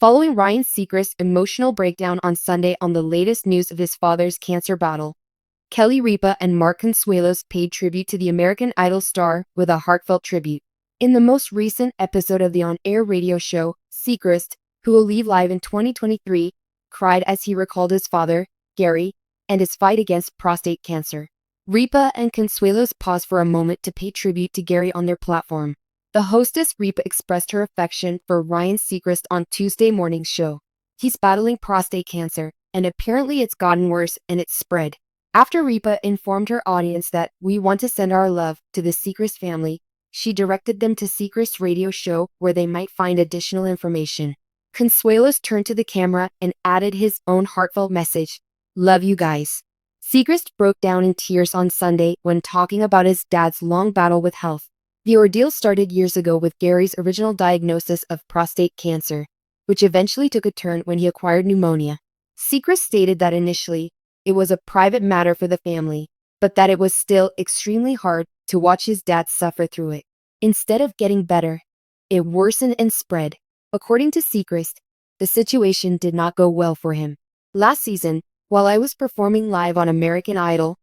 Following Ryan Seacrest's emotional breakdown on Sunday on the latest news of his father's cancer battle, Kelly Ripa and Mark Consuelos paid tribute to the American Idol star with a heartfelt tribute. In the most recent episode of the on-air radio show, Seacrest, who will leave live in 2023, cried as he recalled his father, Gary, and his fight against prostate cancer. Ripa and Consuelos paused for a moment to pay tribute to Gary on their platform. The hostess Ripa expressed her affection for Ryan Seacrest on Tuesday morning's show. He's battling prostate cancer, and apparently it's gotten worse and it's spread. After Ripa informed her audience that we want to send our love to the Seacrest family, she directed them to Seacrest's radio show where they might find additional information. Consuelos turned to the camera and added his own heartfelt message, "Love you guys." Seacrest broke down in tears on Sunday when talking about his dad's long battle with health. The ordeal started years ago with Gary's original diagnosis of prostate cancer, which eventually took a turn when he acquired pneumonia. Seacrest stated that initially, it was a private matter for the family, but that it was still extremely hard to watch his dad suffer through it. Instead of getting better, it worsened and spread. According to Seacrest, the situation did not go well for him. Last season, while I was performing live on American Idol,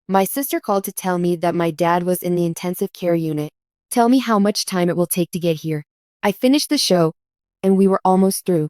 my sister called to tell me that my dad was in the intensive care unit. Tell me how much time it will take to get here. I finished the show, and we were almost through.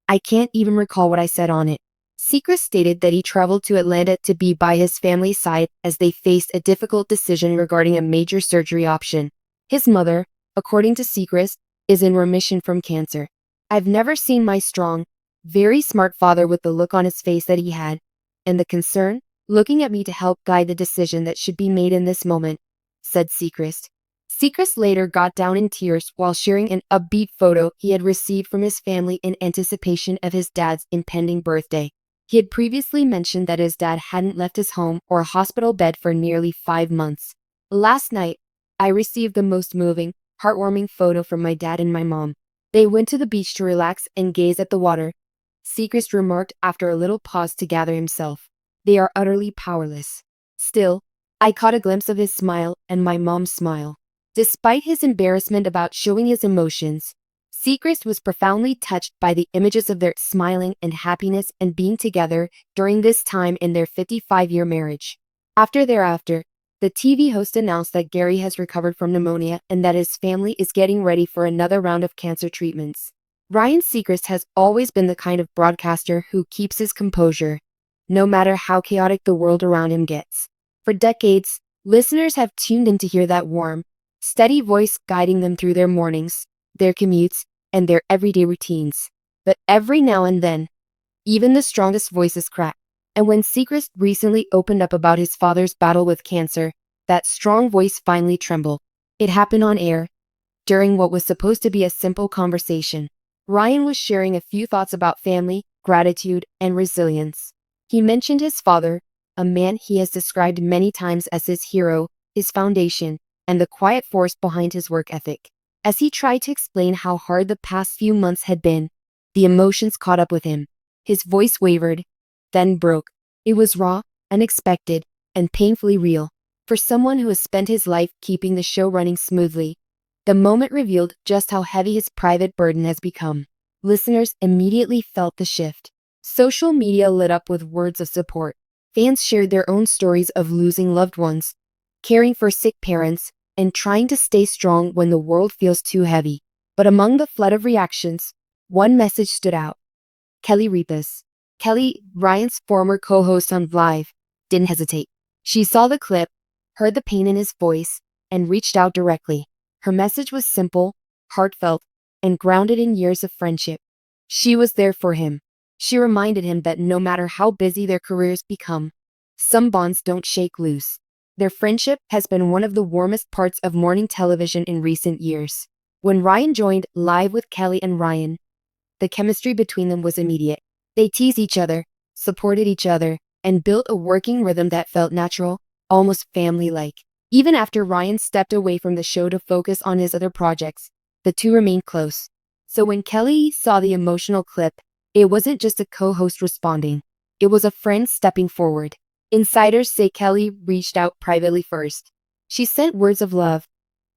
I can't even recall what I said on it. Seacrest stated that he traveled to Atlanta to be by his family's side as they faced a difficult decision regarding a major surgery option. His mother, according to Seacrest, is in remission from cancer. I've never seen my strong, very smart father with the look on his face that he had, and the concern, looking at me to help guide the decision that should be made in this moment, said Seacrest. Seacrest later got down in tears while sharing an upbeat photo he had received from his family in anticipation of his dad's impending birthday. He had previously mentioned that his dad hadn't left his home or a hospital bed for nearly 5 months. Last night, I received the most moving, heartwarming photo from my dad and my mom. They went to the beach to relax and gaze at the water, Seacrest remarked after a little pause to gather himself. They are utterly powerless. Still, I caught a glimpse of his smile and my mom's smile. Despite his embarrassment about showing his emotions, Seacrest was profoundly touched by the images of their smiling and happiness and being together during this time in their 55-year marriage. Thereafter, the TV host announced that Gary has recovered from pneumonia and that his family is getting ready for another round of cancer treatments. Ryan Seacrest has always been the kind of broadcaster who keeps his composure, no matter how chaotic the world around him gets. For decades, listeners have tuned in to hear that warm, steady voice guiding them through their mornings, their commutes, and their everyday routines. But every now and then, even the strongest voices crack. And when Seacrest recently opened up about his father's battle with cancer, that strong voice finally trembled. It happened on air, during what was supposed to be a simple conversation. Ryan was sharing a few thoughts about family, gratitude, and resilience. He mentioned his father, a man he has described many times as his hero, his foundation, and the quiet force behind his work ethic. As he tried to explain how hard the past few months had been, the emotions caught up with him. His voice wavered, then broke. It was raw, unexpected, and painfully real. For someone who has spent his life keeping the show running smoothly, the moment revealed just how heavy his private burden has become. Listeners immediately felt the shift. Social media lit up with words of support. Fans shared their own stories of losing loved ones, caring for sick parents, and trying to stay strong when the world feels too heavy. But among the flood of reactions, one message stood out. Kelly Ripa's. Kelly, Ryan's former co-host on Live, didn't hesitate. She saw the clip, heard the pain in his voice, and reached out directly. Her message was simple, heartfelt, and grounded in years of friendship. She was there for him. She reminded him that no matter how busy their careers become, some bonds don't shake loose. Their friendship has been one of the warmest parts of morning television in recent years. When Ryan joined Live with Kelly and Ryan, the chemistry between them was immediate. They teased each other, supported each other, and built a working rhythm that felt natural, almost family-like. Even after Ryan stepped away from the show to focus on his other projects, the two remained close. So when Kelly saw the emotional clip, it wasn't just a co-host responding. It was a friend stepping forward. Insiders say Kelly reached out privately first. She sent words of love,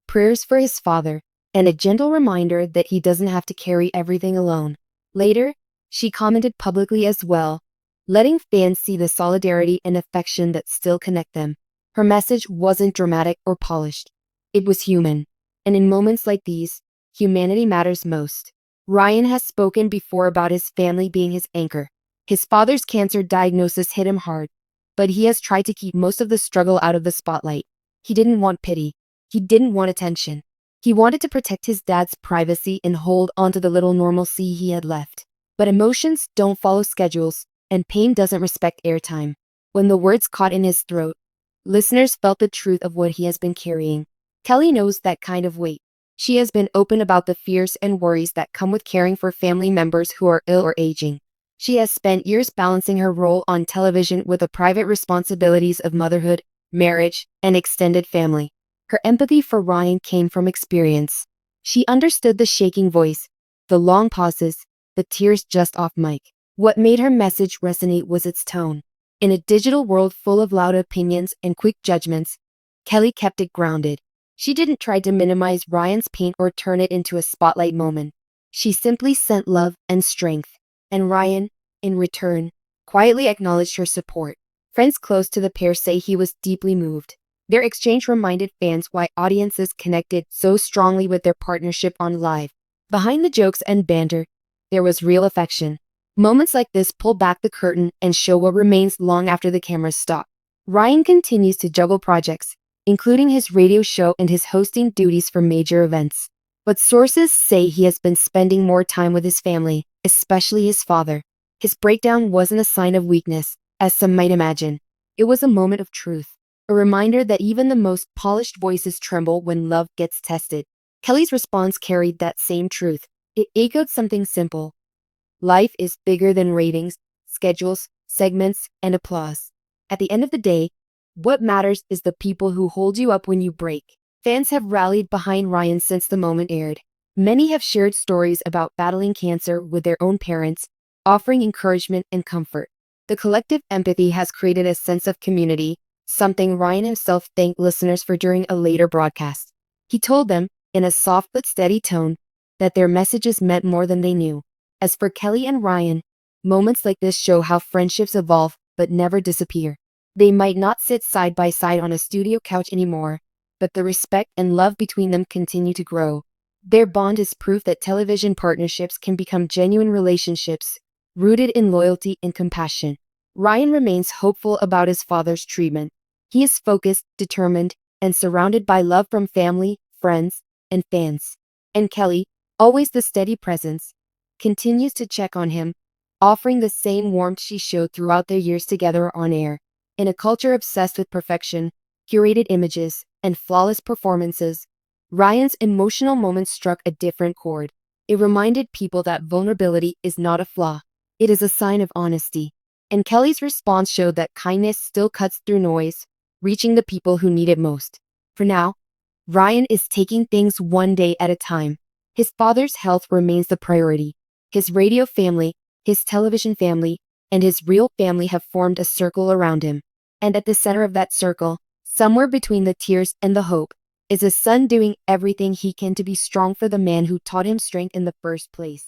prayers for his father, and a gentle reminder that he doesn't have to carry everything alone. Later, she commented publicly as well, letting fans see the solidarity and affection that still connect them. Her message wasn't dramatic or polished. It was human. And in moments like these, humanity matters most. Ryan has spoken before about his family being his anchor. His father's cancer diagnosis hit him hard, but he has tried to keep most of the struggle out of the spotlight. He didn't want pity. He didn't want attention. He wanted to protect his dad's privacy and hold onto the little normalcy he had left. But emotions don't follow schedules, and pain doesn't respect airtime. When the words caught in his throat, listeners felt the truth of what he has been carrying. Kelly knows that kind of weight. She has been open about the fears and worries that come with caring for family members who are ill or aging. She has spent years balancing her role on television with the private responsibilities of motherhood, marriage, and extended family. Her empathy for Ryan came from experience. She understood the shaking voice, the long pauses, the tears just off mic. What made her message resonate was its tone. In a digital world full of loud opinions and quick judgments, Kelly kept it grounded. She didn't try to minimize Ryan's pain or turn it into a spotlight moment. She simply sent love and strength. And Ryan, in return, quietly acknowledged her support. Friends close to the pair say he was deeply moved. Their exchange reminded fans why audiences connected so strongly with their partnership on Live. Behind the jokes and banter, there was real affection. Moments like this pull back the curtain and show what remains long after the cameras stop. Ryan continues to juggle projects, including his radio show and his hosting duties for major events. But sources say he has been spending more time with his family, especially his father. His breakdown wasn't a sign of weakness, as some might imagine. It was a moment of truth, a reminder that even the most polished voices tremble when love gets tested. Kelly's response carried that same truth. It echoed something simple. Life is bigger than ratings, schedules, segments, and applause. At the end of the day, what matters is the people who hold you up when you break. Fans have rallied behind Ryan since the moment aired. Many have shared stories about battling cancer with their own parents, offering encouragement and comfort. The collective empathy has created a sense of community, something Ryan himself thanked listeners for during a later broadcast. He told them, in a soft but steady tone, that their messages meant more than they knew. As for Kelly and Ryan, moments like this show how friendships evolve but never disappear. They might not sit side by side on a studio couch anymore, but the respect and love between them continue to grow. Their bond is proof that television partnerships can become genuine relationships, rooted in loyalty and compassion. Ryan remains hopeful about his father's treatment. He is focused, determined, and surrounded by love from family, friends, and fans. And Kelly, always the steady presence, continues to check on him, offering the same warmth she showed throughout their years together on air. In a culture obsessed with perfection, curated images, and flawless performances, Ryan's emotional moments struck a different chord. It reminded people that vulnerability is not a flaw. It is a sign of honesty. And Kelly's response showed that kindness still cuts through noise, reaching the people who need it most. For now, Ryan is taking things one day at a time. His father's health remains the priority. His radio family, his television family, and his real family have formed a circle around him. And at the center of that circle, somewhere between the tears and the hope, is a son doing everything he can to be strong for the man who taught him strength in the first place.